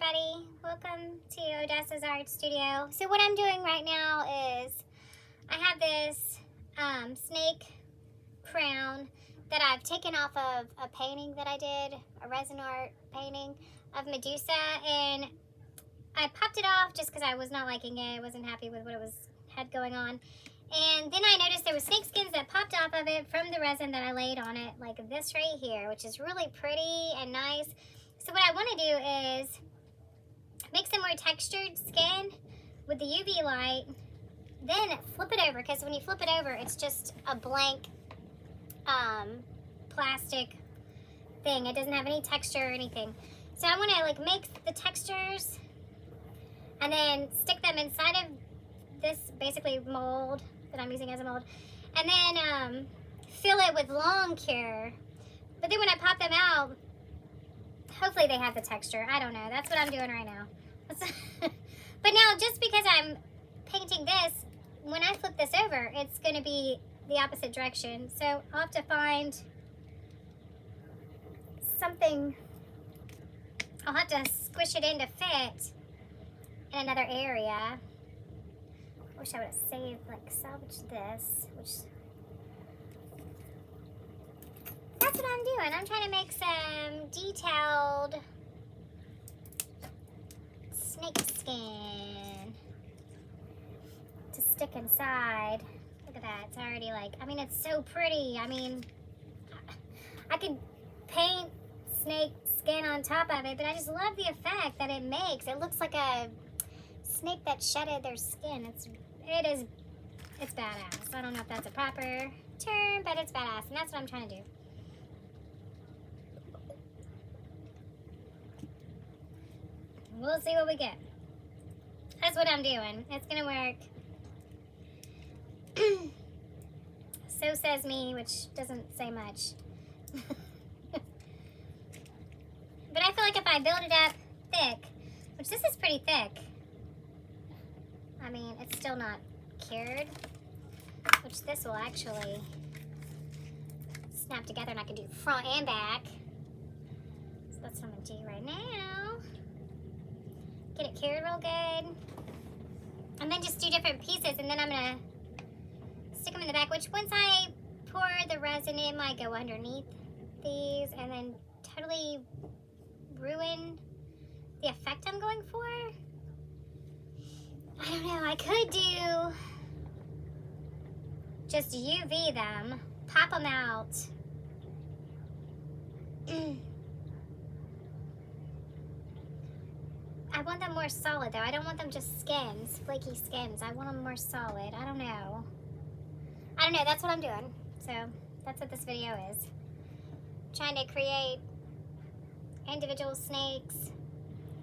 everybody. Welcome to Odessa's Art Studio. So what I'm doing right now is I have this snake crown that I've taken off of a painting that I did, a resin art painting of Medusa, and I popped it off just because I was not liking it. I wasn't happy with what it had going on. And then I noticed there were snake skins that popped off of it from the resin that I laid on it, like this right here, which is really pretty and nice. So what I want to do is make some more textured skin with the UV light, then flip it over, because when you flip it over, it's just a blank plastic thing. It doesn't have any texture or anything. So I want to like make the textures and then stick them inside of this basically mold that I'm using as a mold, and then fill it with lawn care. But then when I pop them out, hopefully they have the texture. I don't know. That's what I'm doing right now. But now, just because I'm painting this, when I flip this over, it's going to be the opposite direction. So I'll have to find something. I'll have to squish it in to fit in another area. I wish I would have saved, like, salvaged this, which... That's what I'm doing. I'm trying to make some detailed snake skin to stick inside. Look at that. It's already like, I mean, it's so pretty. I mean, I could paint snake skin on top of it, but I just love the effect that it makes. It looks like a snake that shedded their skin. It's badass. I don't know if that's a proper term, but it's badass, and that's what I'm trying to do. We'll see what we get. That's what I'm doing. It's gonna work. So says me, which doesn't say much. But I feel like if I build it up thick, which this is pretty thick, I mean, it's still not cured, which this will actually snap together, and I can do front and back. So that's what I'm gonna do right now. Get it cured real good, and then just do different pieces, and then I'm gonna stick them in the back, which once I pour the resin in, might go underneath these and then totally ruin the effect I'm going for. I don't know. I could do just UV them, pop them out. I want them more solid though. I don't want them just skins, flaky skins. I want them more solid. I don't know. That's what I'm doing. So that's what this video is. Trying to create individual snakes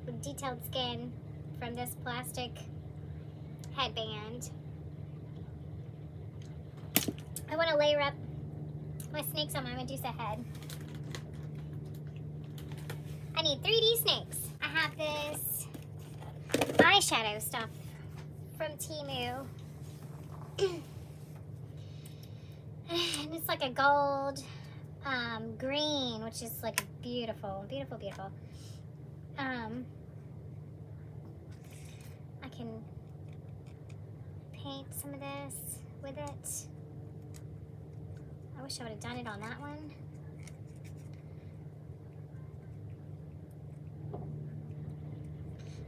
with detailed skin from this plastic headband. I want to layer up my snakes on my Medusa head. I need 3D snakes. I have this eyeshadow stuff from Temu. And it's like a gold green, which is like beautiful, beautiful, beautiful. I can paint some of this with it. I wish I would have done it on that one.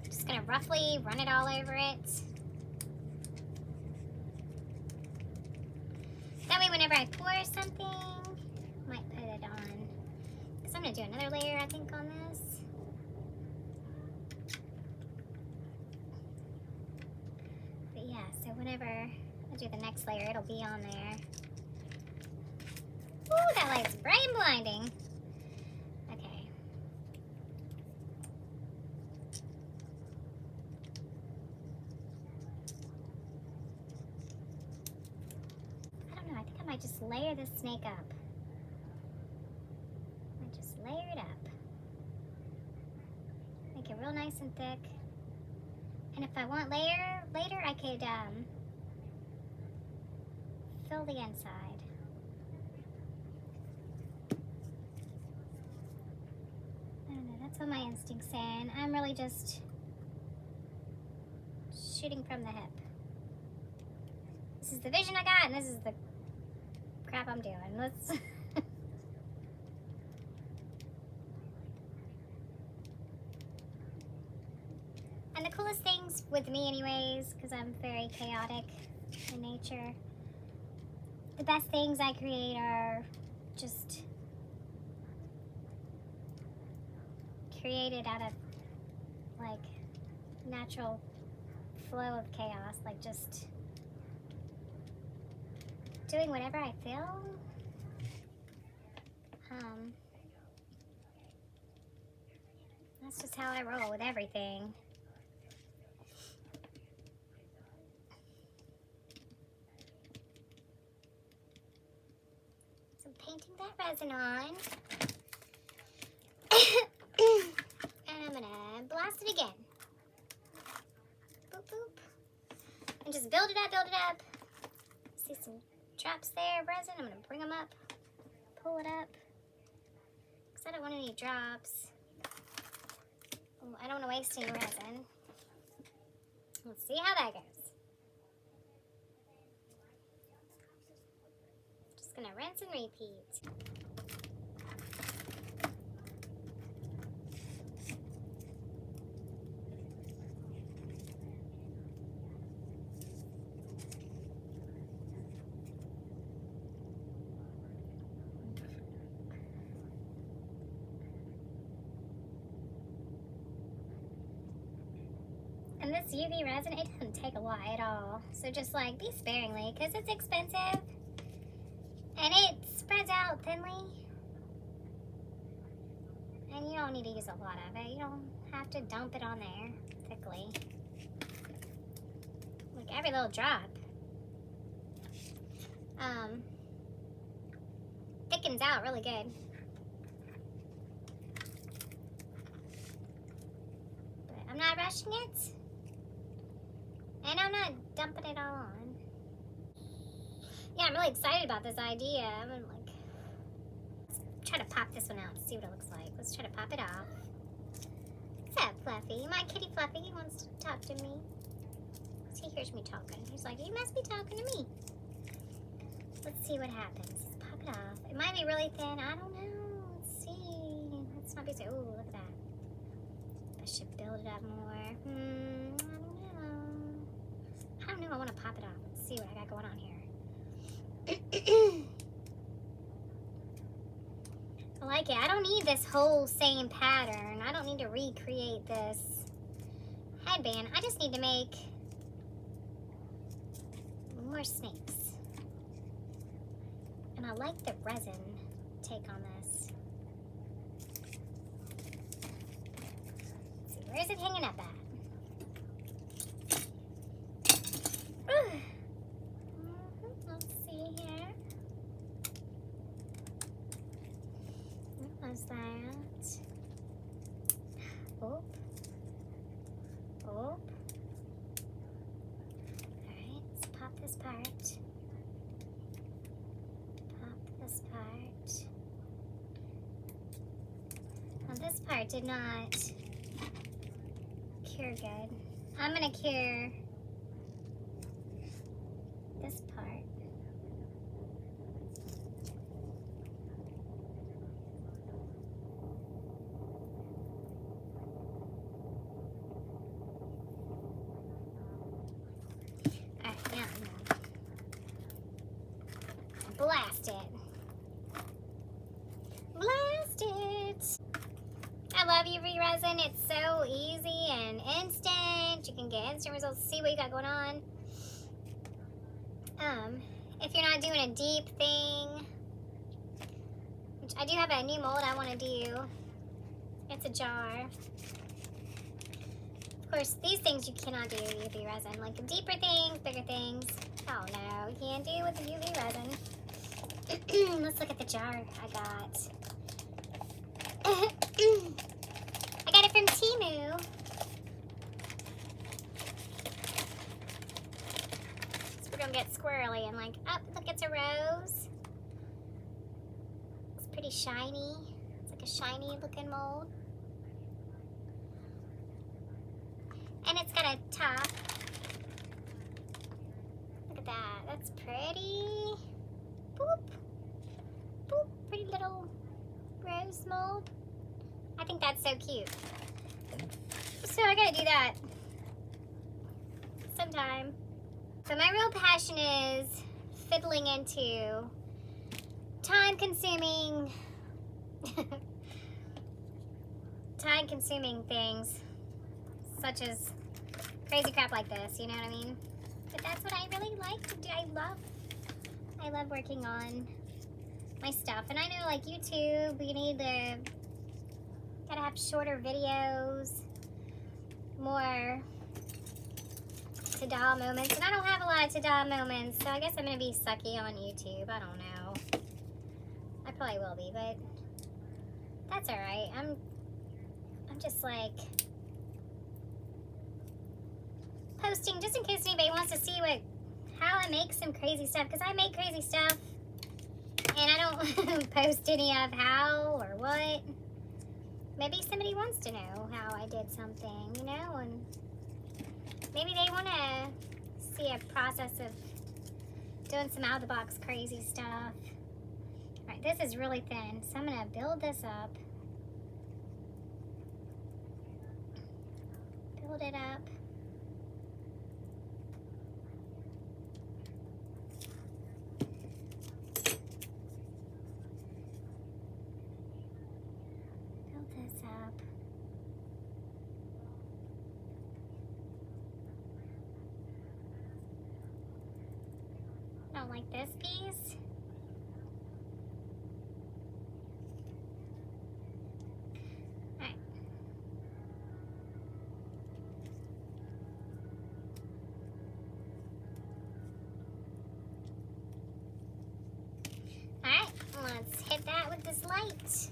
Just gonna roughly run it all over it. That way whenever I pour something, I might put it on. Because I'm gonna do another layer, I think, on this. But yeah, so whenever I do the next layer, it'll be on there. Ooh, that light's bright and blinding. Okay. I don't know, I think I might just layer this snake up. I might just layer it up. Make it real nice and thick. And if I want later, I could fill the inside. That's what my instinct's saying. I'm really just shooting from the hip. This is the vision I got, and this is the crap I'm doing. Let's... And the coolest things with me anyways, because I'm very chaotic in nature, the best things I create are just created out of like natural flow of chaos, like just doing whatever I feel. That's just how I roll with everything. So painting that resin on. And I'm gonna blast it again. Boop, boop. And just build it up. See some drops there of resin. I'm gonna bring them up, pull it up, because I don't want any drops. Oh, I don't want to waste any resin. Let's see how that goes. Just gonna rinse and repeat. And this UV resin, it doesn't take a lot at all. So just like be sparingly, because it's expensive and it spreads out thinly. And you don't need to use a lot of it. You don't have to dump it on there thickly. Like every little drop thickens out really good. But I'm not rushing it. And I'm not dumping it all on. Yeah, I'm really excited about this idea. I'm gonna like, let's try to pop this one out and see what it looks like. Let's try to pop it off. What's up, Fluffy? My kitty Fluffy, he wants to talk to me. He hears me talking. He's like, you must be talking to me. Let's see what happens. Let's pop it off. It might be really thin. I don't know. Let's see. Let's not be so, ooh, look at that. I should build it up more. I don't know. I want to pop it off. Let's see what I got going on here. I like it. I don't need this whole same pattern. I don't need to recreate this headband. I just need to make more snakes. And I like the resin take on this. Let's see, where is it hanging up at? Let's see here. What was that? Oh. Oh. Alright, let's pop this part. Pop this part. Now this part did not cure good. I'm gonna cure this part. Alright, now I'm gonna blast it. Blast it! I love UV resin. It's so easy and instant. You can get instant results, see what you got going on. If you're not doing a deep thing, which I do have a new mold I want to do. It's a jar. Of course, these things you cannot do with UV resin. Like the deeper things, bigger things. Oh no, you can't do with the UV resin. Let's look at the jar I got. I got it from Temu. So we're gonna get squirrely and like, oh, look, it's a rose. It's pretty shiny. It's like a shiny looking mold. the top. Look at that. That's pretty. Boop. Boop. Pretty little rose mold. I think that's so cute. So I gotta do that sometime. So my real passion is fiddling into time-consuming things, such as crazy crap like this, you know what I mean? But that's what I really like to do. I love working on my stuff. And I know, like, YouTube, gotta have shorter videos, more ta-da moments. And I don't have a lot of ta-da moments, so I guess I'm gonna be sucky on YouTube. I don't know. I probably will be, but that's alright. I'm just like posting just in case anybody wants to see how I make some crazy stuff, because I make crazy stuff and I don't post any of how or what. Maybe somebody wants to know how I did something, you know, and maybe they want to see a process of doing some out-of-the-box crazy stuff. Alright, this is really thin, so I'm going to build this up. Build it up. Build this up. I don't like this piece. Let's hit that with this light.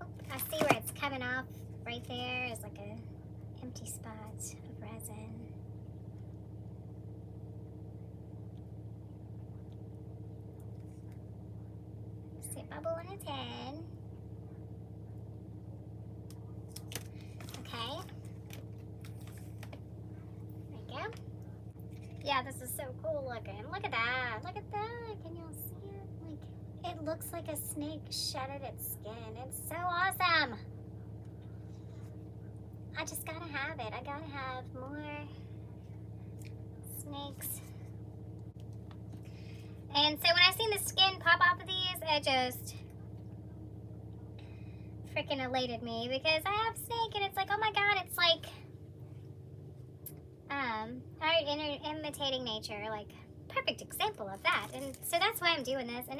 Oh, I see where it's coming off right there. It's like a empty spot of resin. See a bubble in its head. Okay. There you go. Yeah, this is so cool looking. Look at that. Look at that. Can y'all see it? Like, it looks like a snake shedded its skin. It's so awesome. I just gotta have it. I gotta have more snakes. And so when I seen the skin pop off of these, it just freaking elated me, because I have snake and it's like, oh my god, it's like art imitating nature, like perfect example of that. And so that's why I'm doing this. And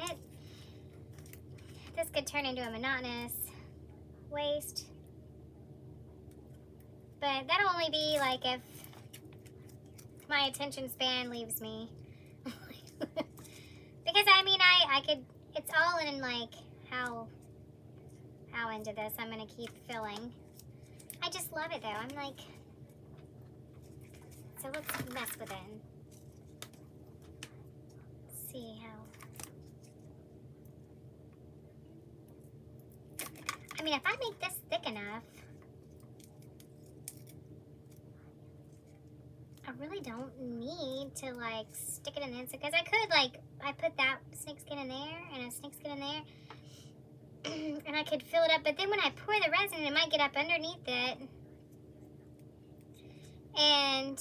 this could turn into a monotonous waste, but that'll only be like if my attention span leaves me. Because I mean, I could, it's all in like how into this I'm gonna keep filling. I just love it though. I'm like, so let's mess with it. See how. I mean, if I make this thick enough, I really don't need to like stick it in there, because I could like, I put that snake skin in there and a snake skin in there, and I could fill it up, but then when I pour the resin, it might get up underneath it. And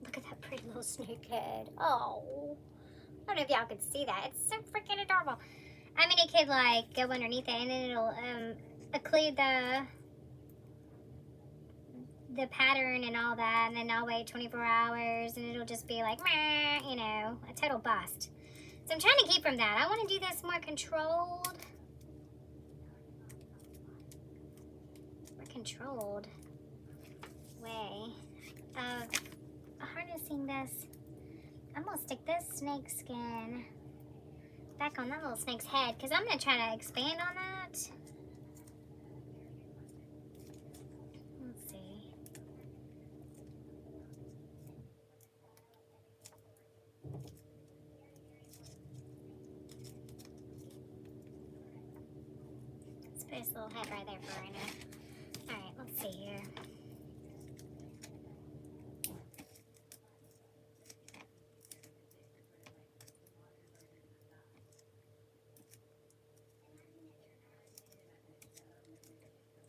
look at that pretty little snake head. Oh, I don't know if y'all could see that. It's so freaking adorable. I mean, it could like go underneath it, and then it'll occlude the pattern and all that, and then I'll wait 24 hours and it'll just be like, meh, you know, a total bust. So I'm trying to keep from that. I want to do this more controlled way of harnessing this. I'm gonna stick this snake skin back on that little snake's head, because I'm gonna try to expand on that. Let's see. Let's Put this little head right there for right now. Alright, let's see here.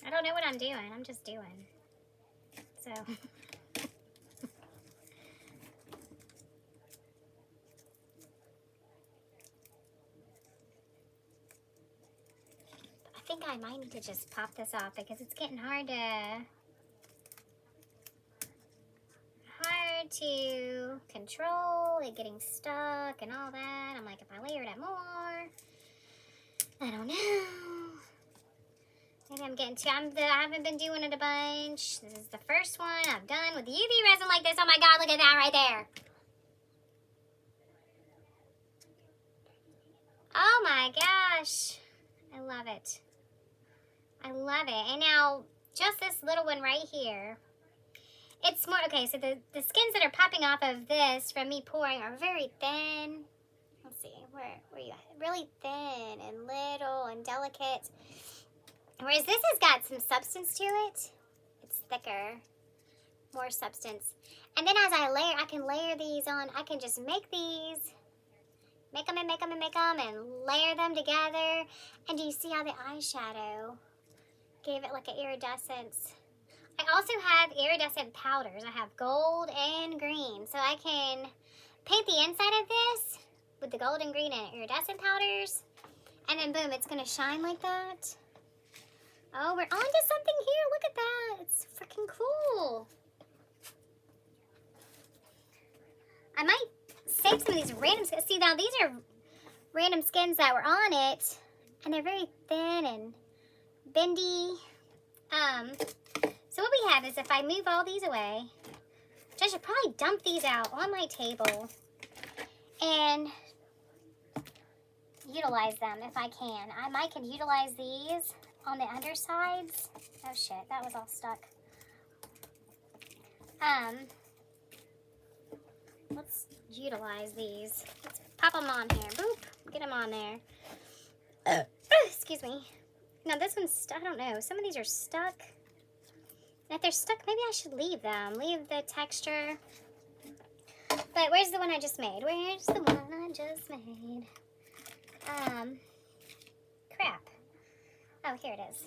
I don't know what I'm doing. I'm just doing. So. I think I might need to just pop this off because it's getting hard to control it getting stuck and all that. I'm like, if I layer it more, I don't know. Maybe I'm getting too, I haven't been doing it a bunch. This is the first one I've done with UV resin like this. Oh my God, look at that right there. Oh my gosh. I love it. I love it. And now, just this little one right here. It's more, okay, so the skins that are popping off of this from me pouring are very thin. Let's see, where are you at? Really thin and little and delicate. Whereas this has got some substance to it. It's thicker, more substance. And then as I layer, I can layer these on. I can just make these, make them and make them and make them and layer them together. And do you see how the eyeshadow gave it like an iridescence? I also have iridescent powders. I have gold and green. So I can paint the inside of this with the gold and green and iridescent powders. And then boom, it's going to shine like that. Oh, we're on to something here. Look at that. It's freaking cool. I might save some of these random skins. See, now these are random skins that were on it. And they're very thin and bendy. So what we have is if I move all these away, which I should probably dump these out on my table and utilize them if I can. I might can utilize these on the undersides. Oh shit, that was all stuck. Let's utilize these. Let's pop them on here. Boop, get them on there. Excuse me. Now this one's stuck. I don't know. Some of these are stuck. And if they're stuck, maybe I should leave them. Leave the texture. But where's the one I just made? Where's the one I just made? Crap. Oh, here it is.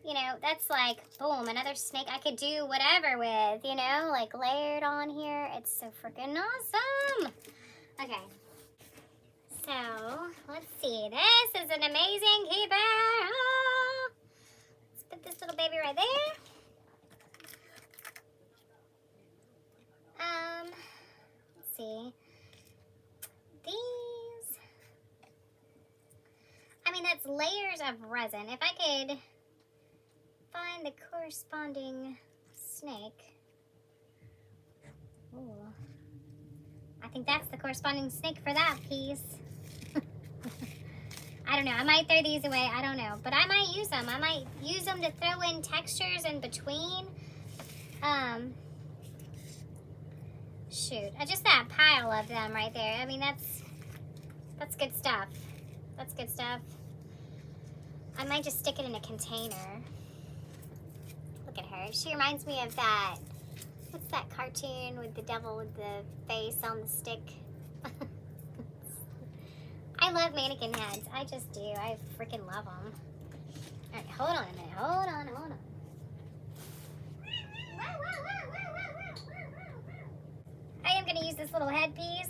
You know, that's like, boom, another snake I could do whatever with, you know, like layered on here. It's so freaking awesome. Okay. So, let's see. This is an amazing keeper. Oh. Let's put this little baby right there. Let's see. These. I mean, that's layers of resin. If I could find the corresponding snake. Ooh. I think that's the corresponding snake for that piece. I don't know. I might throw these away. I don't know. But I might use them. I might use them to throw in textures in between. Shoot. Just that pile of them right there. I mean, that's good stuff. That's good stuff. I might just stick it in a container. Look at her. She reminds me of that. What's that cartoon with the devil with the face on the stick? I love mannequin heads. I just do. I freaking love them. All right, hold on a minute. Hold on. I am going to use this little headpiece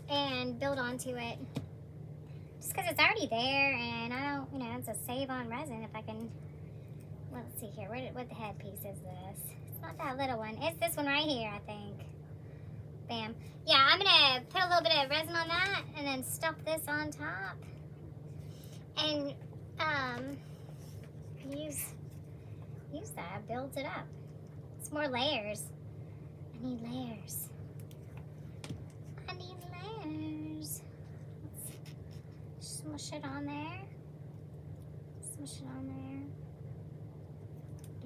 and build onto it. Just because it's already there and I don't, you know, it's a save on resin if I can. Let's see here. What the headpiece is this? It's not that little one. It's this one right here, I think. Bam. Yeah, I'm going to put a little bit of resin on that and then stuff this on top. And use that. Builds it up. It's more layers. I need layers. I need layers. Let's smush it on there. Smush it on there.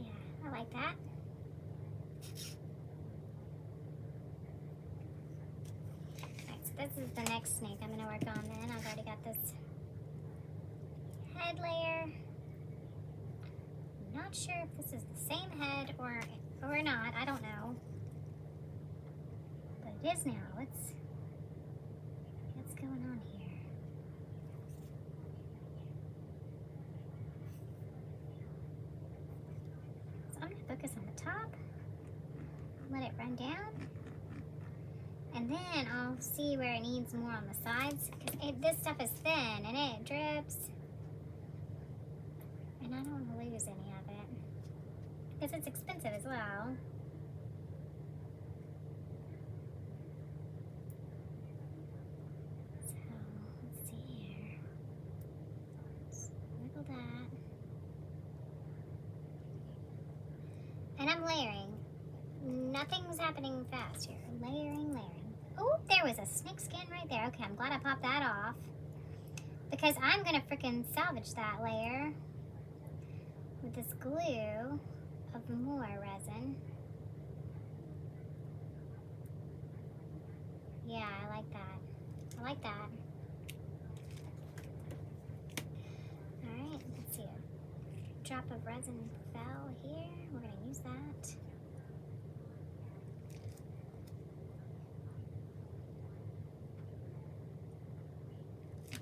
Yeah, I like that. Alright, so this is the next snake I'm going to work on then. I've already got this head layer. I'm not sure if this is the same head or not. I don't know. But it is now. What's going on here? So I'm going to focus on the top. Let it run down. And then I'll see where it needs more on the sides. Because this stuff is thin and it drips. And I don't want to lose any of it. Because it's expensive as well. So, let's see here. Just wiggle that. And I'm layering. Nothing's happening fast here. Layering, layering. Oh, there was a snake skin right there. Okay, I'm glad I popped that off. Because I'm going to freaking salvage that layer with this glue of more resin. Yeah, I like that. I like that. Alright, let's see. A drop of resin fell here. We're going to use that.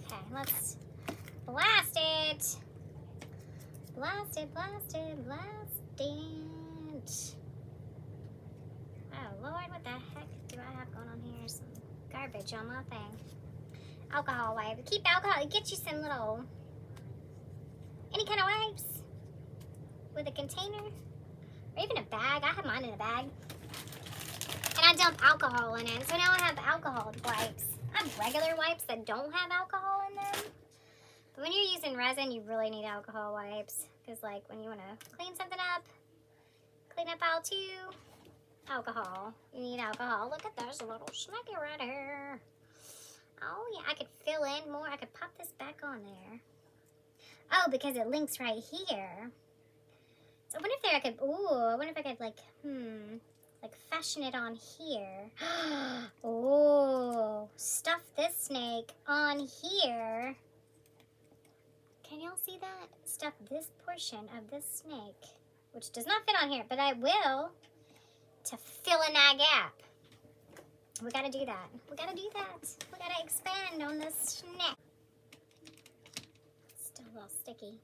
Okay, let's blast it. Blast it, blast it, blast it. Oh Lord, what the heck do I have going on here? Some garbage on my thing. Alcohol wipe. Keep alcohol. Get you some little, any kind of wipes with a container or even a bag. I have mine in a bag. And I dump alcohol in it. So now I have alcohol wipes. I have regular wipes that don't have alcohol in them. But when you're using resin, you really need alcohol wipes. Because like when you want to clean something up, clean up aisle 2, alcohol. You need alcohol. Look at this little snacky right here. Oh yeah, I could fill in more. I could pop this back on there. Oh, because it links right here. So I wonder if I could, I wonder if I could like fashion it on here. Oh, stuff this snake on here. Can y'all see that? Stuff this portion of this snake, which does not fit on here, but I will to fill in that gap. We gotta do that. We gotta do that. We gotta expand on this snake. It's still a little sticky.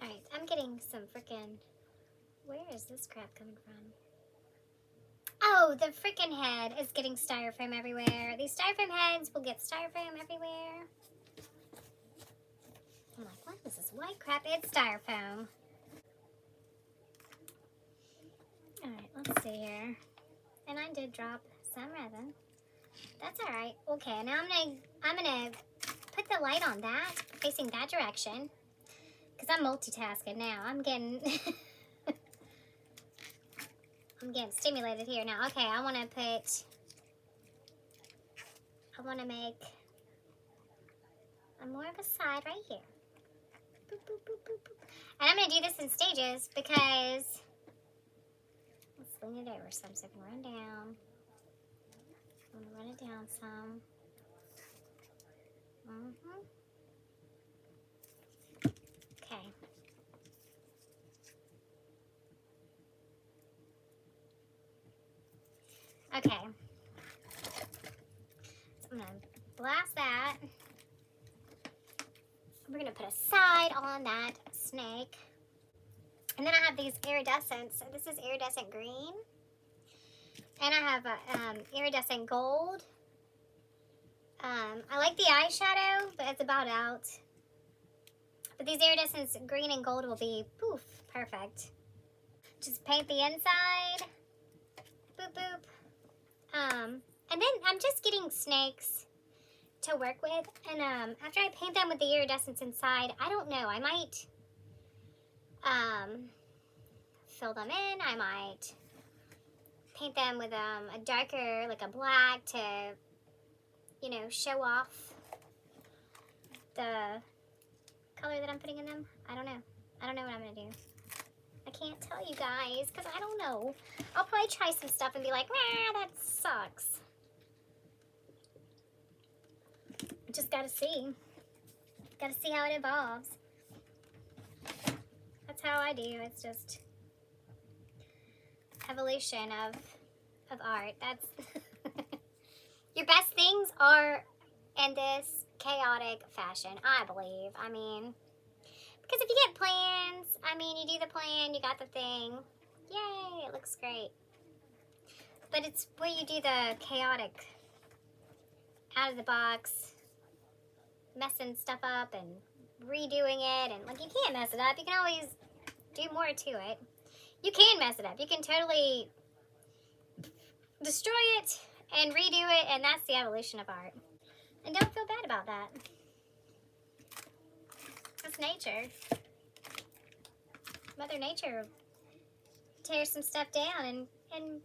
Alright, I'm getting some freaking... Where is this crap coming from? Oh, the freaking head is getting styrofoam everywhere. These styrofoam heads will get styrofoam everywhere. I'm like, what is this white crap? It's styrofoam. Alright, let's see here. And I did drop some resin. That's alright. Okay, now I'm gonna put the light on that, facing that direction. Because I'm multitasking now. I'm getting stimulated here now. Okay, I want to make more of a side right here. Boop, boop, boop, boop, boop. And I'm going to do this in stages because, let's lean it over some so I can run down. I'm going to run it down some. Okay. Okay. So I'm going to blast that. We're going to put a side on that snake. And then I have these iridescents. So this is iridescent green. And I have iridescent gold. I like the eyeshadow, but it's about out. But these iridescents green and gold will be, poof, perfect. Just paint the inside. Boop, boop. And then I'm just getting snakes to work with. And after I paint them with the iridescents inside, I don't know. I might fill them in. I might paint them with a darker, like a black to, you know, show off the color that I'm putting in them. I don't know. I don't know what I'm going to do. I can't tell you guys because I don't know. I'll probably try some stuff and be like, nah, that sucks. Just gotta see. Gotta see how it evolves. That's how I do. It's just evolution of art. That's your best things are in this chaotic fashion, I believe. I mean, because if you get plans, I mean, you do the plan, you got the thing. Yay, it looks great. But it's where you do the chaotic, out of the box, messing stuff up and redoing it. And, like, you can't mess it up. You can always do more to it. You can mess it up. You can totally destroy it and redo it, and that's the evolution of art. And don't feel bad about that. That's nature. Mother Nature tears some stuff down and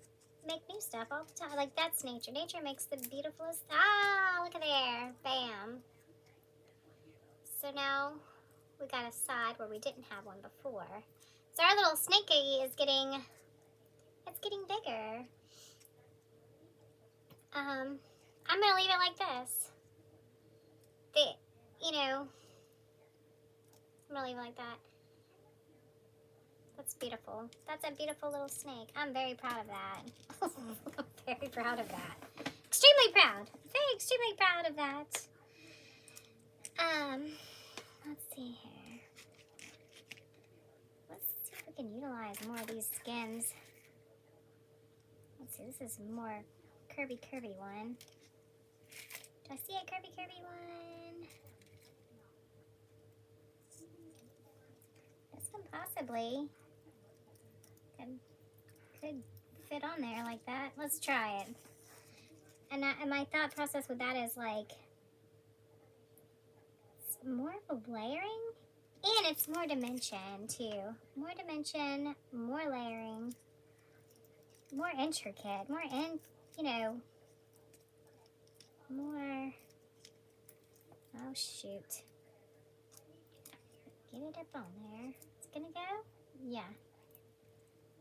make new stuff all the time. Like, that's nature. Nature makes the beautifulest. Ah, look at there. Bam. So now we got a side where we didn't have one before. So our little snakey is getting bigger. I'm gonna leave it like this. I'm gonna leave it like that. That's beautiful. That's a beautiful little snake. I'm very proud of that. I'm very proud of that. Extremely proud. Very extremely proud of that. Let's see here. Let's see if we can utilize more of these skins. Let's see, this is more curvy one. Do I see a curvy one? This one possibly could fit on there like that. Let's try it. And my thought process with that is like, it's more of a layering, and it's more dimension too. More dimension, more layering, more intricate, more more, oh shoot. Get it up on there. It's gonna go? Yeah.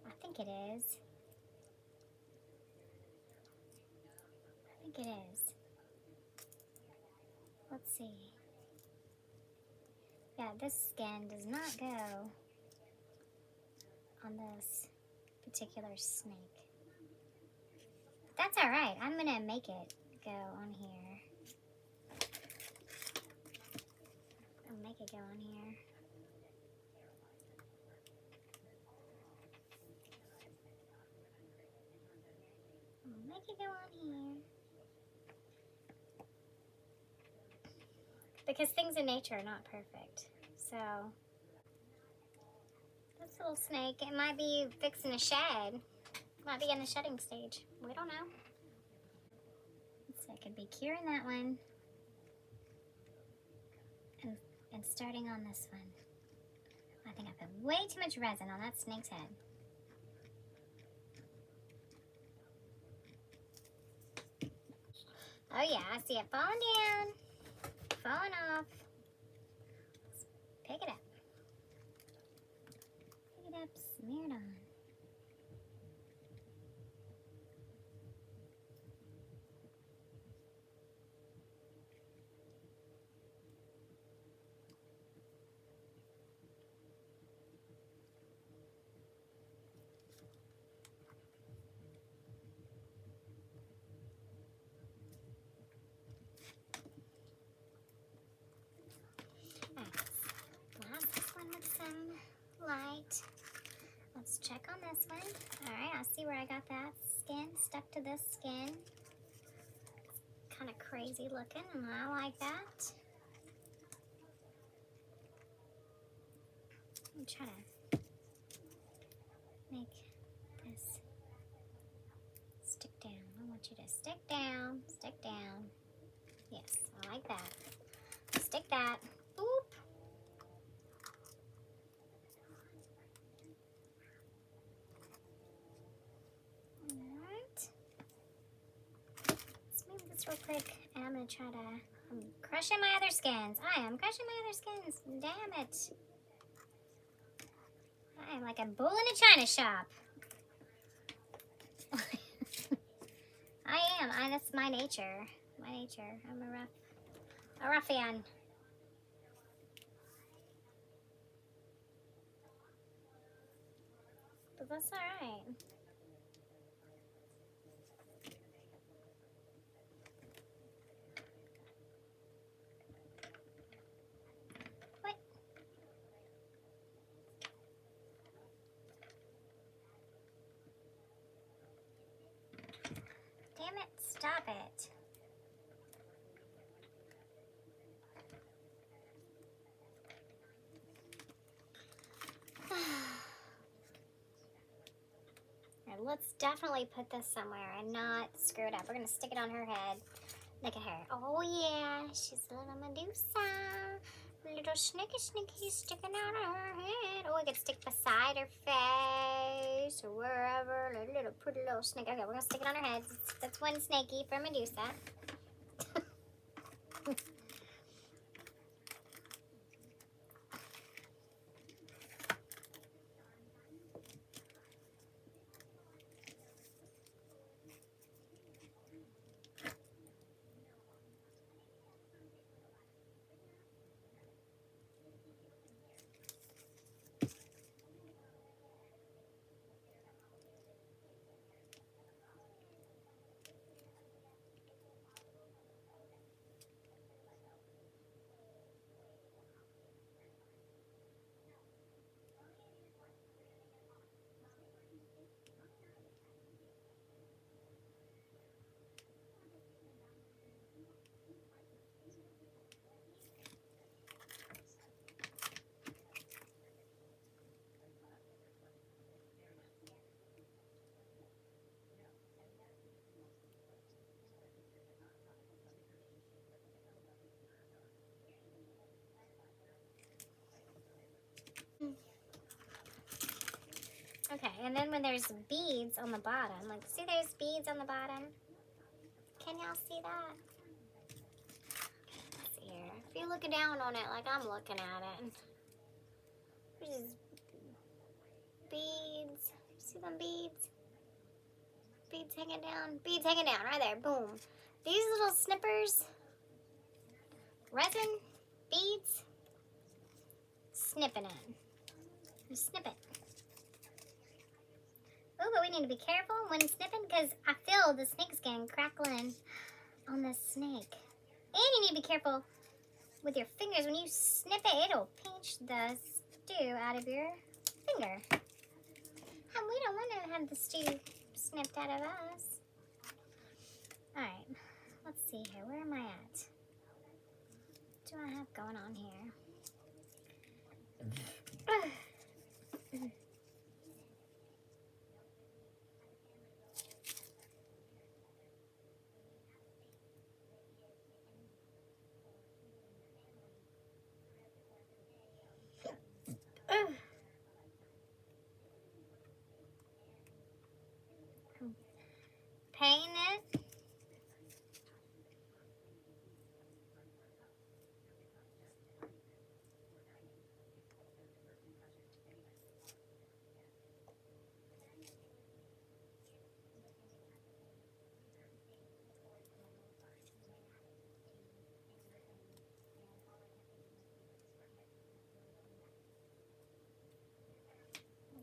I think it is. I think it is. Let's see. Yeah, this skin does not go on this particular snake. That's alright. I'm gonna make it go on here. I'll make it go on here. I'll make it go on here. Because things in nature are not perfect. So, this little snake, it might be fixing a shed. Might be in the shedding stage. We don't know. So I could be curing that one. And starting on this one. I think I put way too much resin on that snake's head. Oh yeah, I see it falling down. Falling off. Let's pick it up. Pick it up, smear it on. Light. Let's check on this one. Alright, I see where I got that skin stuck to this skin. It's kind of crazy looking, and I like that. I'm trying to make this stick down. I want you to stick down, stick down. Yes, I like that. Stick that. Boop. Real quick, and I'm gonna try to. I'm crushing my other skins. I am crushing my other skins. Damn it! I am like a bull in a china shop. I am. That's my nature. My nature. I'm a A ruffian. But that's alright. What? Damn it, stop it. Alright, let's definitely put this somewhere and not screw it up. We're gonna stick it on her head. Look at her. Oh yeah, she's a little Medusa. Little snicky sticking out of her head. Oh, we could stick beside her face or wherever. A little pretty little snake. Okay, we're gonna stick it on her head. That's one snaky for Medusa. Okay, and then when there's beads on the bottom, like, see there's beads on the bottom? Can y'all see that? Let's see here. If you're looking down on it like I'm looking at it, there's just beads. See them beads? Beads hanging down. Beads hanging down right there. Boom. These little snippers, resin, beads, snipping it. You snip it. Oh, but we need to be careful when snipping because I feel the snake skin crackling on the snake. And you need to be careful with your fingers. When you snip it, it'll pinch the stew out of your finger. And we don't want to have the stew snipped out of us. Alright, let's see here. Where am I at? What do I have going on here? Paint it.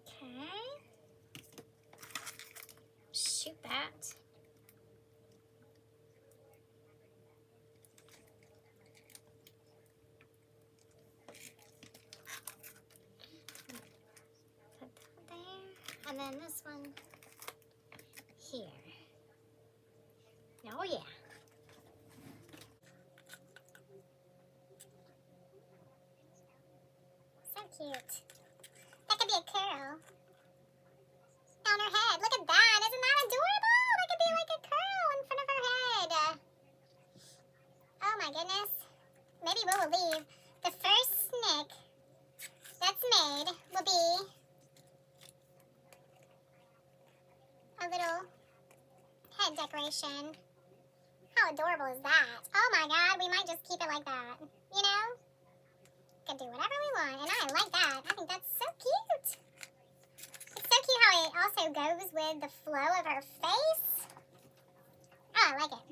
Okay. Shoot that. Put that there. And then this one here. Oh yeah. So cute. That could be a curl on her head. Look at that. Isn't that adorable? That could be like a curl in front of her head. Oh my goodness. Maybe we'll leave. The first snake that's made will be a little head decoration. How adorable is that? Oh my god, we might just keep it like that. You know? Can do whatever we want, and I like that. I think that's so cute. It's so cute how it also goes with the flow of her face. Oh, I like it.